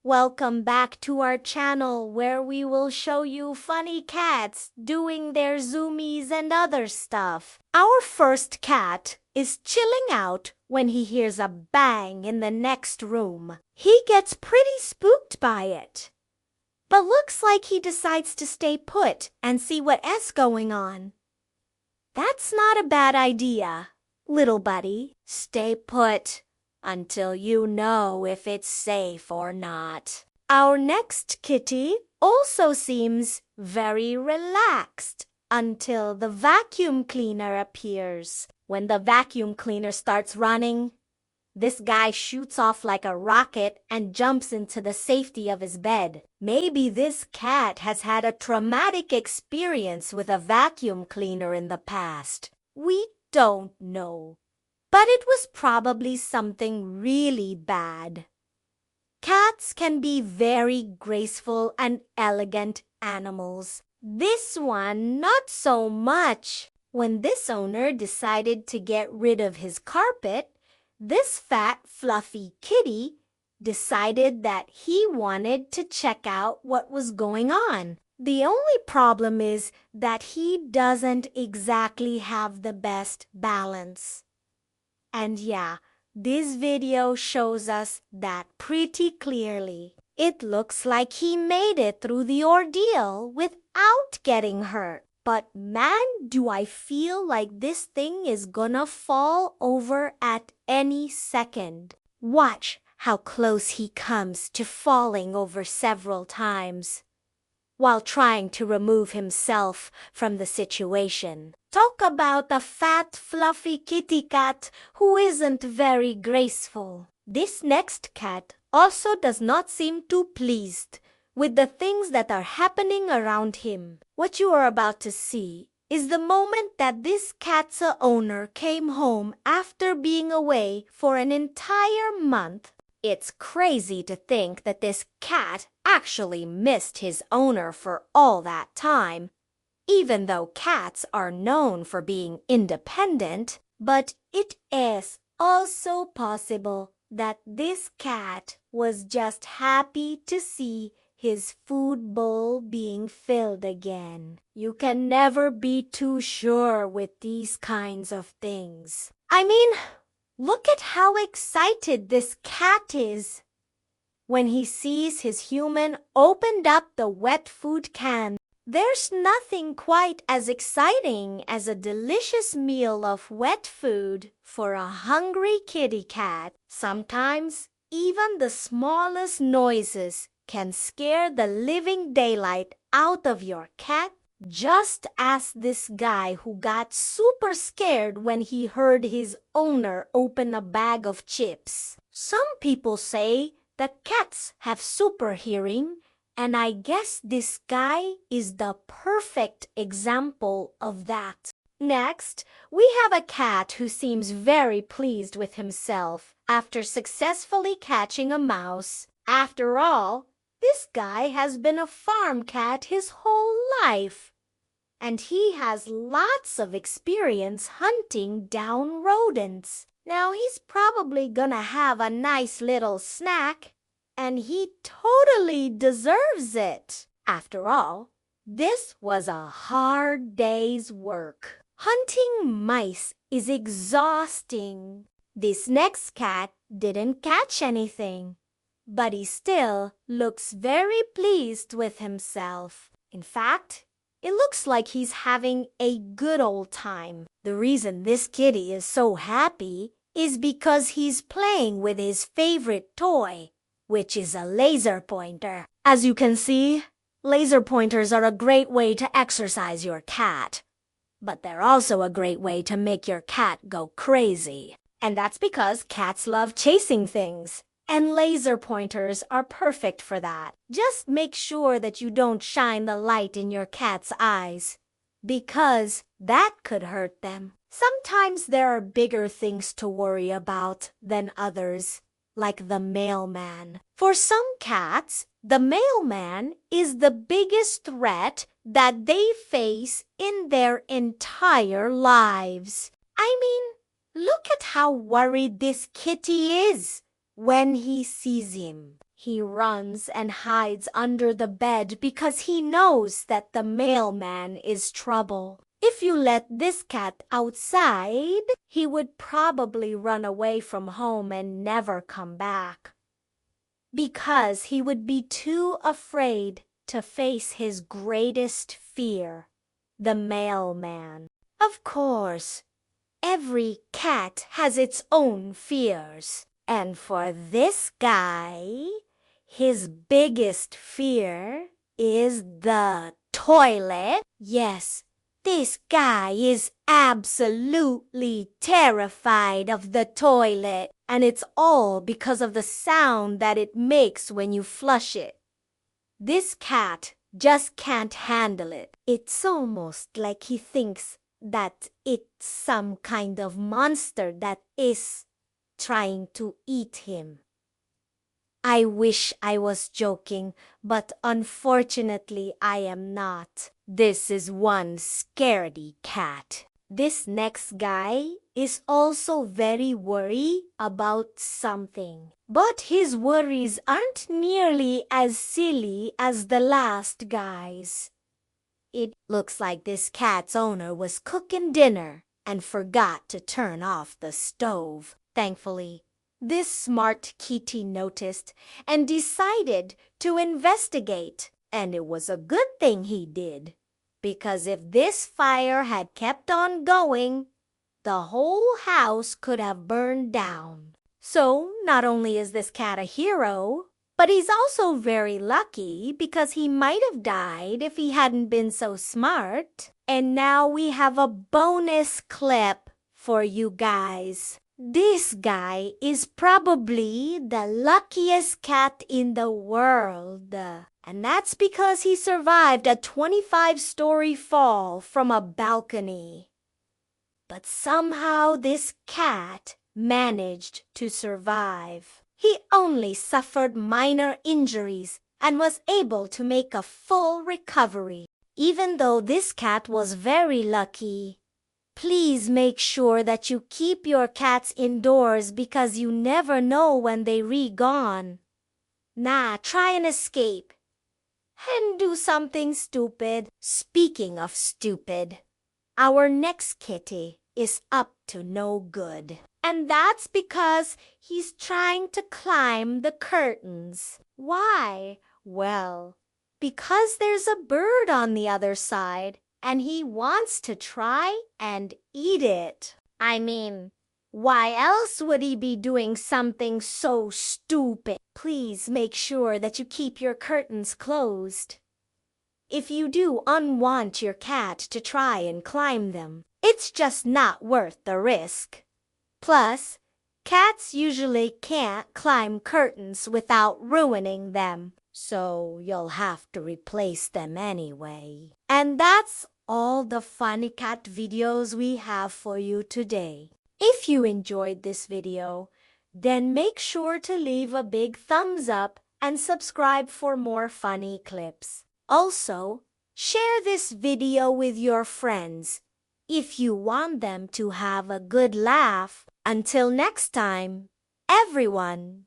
Welcome back to our channel where we will show you funny cats doing their zoomies and other stuff. Our first cat is chilling out when he hears a bang in the next room. He gets pretty spooked by it, but looks like he decides to stay put and see what's going on. That's not a bad idea, little buddy. Stay put until you know if it's safe or not. Our next kitty also seems very relaxed until the vacuum cleaner appears. When the vacuum cleaner starts running, this guy shoots off like a rocket and jumps into the safety of his bed. Maybe this cat has had a traumatic experience with a vacuum cleaner in the past. We don't know, but it was probably something really bad. Cats can be very graceful and elegant animals. This one, not so much. When this owner decided to get rid of his carpet, this fat, fluffy kitty decided that he wanted to check out what was going on. The only problem is that he doesn't exactly have the best balance. And yeah, this video shows us that pretty clearly. It looks like he made it through the ordeal without getting hurt. But man, do I feel like this thing is gonna fall over at any second. Watch how close he comes to falling over several times while trying to remove himself from the situation. Talk about a fat, fluffy kitty cat who isn't very graceful. This next cat also does not seem too pleased with the things that are happening around him. What you are about to see is the moment that this cat's owner came home after being away for an entire month. It's crazy to think that this cat actually missed his owner for all that time, even though cats are known for being independent. But it is also possible that this cat was just happy to see his food bowl being filled again. You can never be too sure with these kinds of things. Look at how excited this cat is when he sees his human opened up the wet food can. There's nothing quite as exciting as a delicious meal of wet food for a hungry kitty cat. Sometimes even the smallest noises can scare the living daylight out of your cat. Just ask this guy who got super scared when he heard his owner open a bag of chips. Some people say that cats have super hearing, and I guess this guy is the perfect example of that. Next, we have a cat who seems very pleased with himself after successfully catching a mouse. After all, this guy has been a farm cat his whole life, and he has lots of experience hunting down rodents. Now he's probably gonna have a nice little snack, and he totally deserves it. After all, this was a hard day's work. Hunting mice is exhausting. This next cat didn't catch anything, but he still looks very pleased with himself. In fact, it looks like he's having a good old time. The reason this kitty is so happy is because he's playing with his favorite toy, which is a laser pointer. As you can see, laser pointers are a great way to exercise your cat, but they're also a great way to make your cat go crazy. And that's because cats love chasing things, and laser pointers are perfect for that. Just make sure that you don't shine the light in your cat's eyes, because that could hurt them. Sometimes there are bigger things to worry about than others, like the mailman. For some cats, the mailman is the biggest threat that they face in their entire lives. Look at how worried this kitty is when he sees him. He runs and hides under the bed because he knows that the mailman is trouble. If you let this cat outside, he would probably run away from home and never come back, because he would be too afraid to face his greatest fear, the mailman. Of course, every cat has its own fears, and for this guy, his biggest fear is the toilet. Yes, this guy is absolutely terrified of the toilet, and it's all because of the sound that it makes when you flush it. This cat just can't handle it. It's almost like he thinks that it's some kind of monster that is trying to eat him. I wish I was joking, but unfortunately I am not. This is one scaredy cat. This next guy is also very worried about something. But his worries aren't nearly as silly as the last guy's. It looks like this cat's owner was cooking dinner and forgot to turn off the stove. Thankfully, this smart kitty noticed and decided to investigate. And it was a good thing he did, because if this fire had kept on going, the whole house could have burned down. So not only is this cat a hero, but he's also very lucky, because he might have died if he hadn't been so smart. And now we have a bonus clip for you guys. This guy is probably the luckiest cat in the world. And that's because he survived a 25-story fall from a balcony. But somehow this cat managed to survive. He only suffered minor injuries and was able to make a full recovery. Even though this cat was very lucky, please make sure that you keep your cats indoors, because you never know when they're gone. Nah, try and escape and do something stupid. Speaking of stupid, our next kitty is up to no good. And that's because he's trying to climb the curtains. Why? Well, because there's a bird on the other side, and he wants to try and eat it. I mean, why else would he be doing something so stupid? Please make sure that you keep your curtains closed. If you do unwant your cat to try and climb them, it's just not worth the risk. Plus, cats usually can't climb curtains without ruining them, so you'll have to replace them anyway. And that's all the funny cat videos we have for you today. If you enjoyed this video, then make sure to leave a big thumbs up and subscribe for more funny clips. Also, share this video with your friends if you want them to have a good laugh. Until next time, everyone.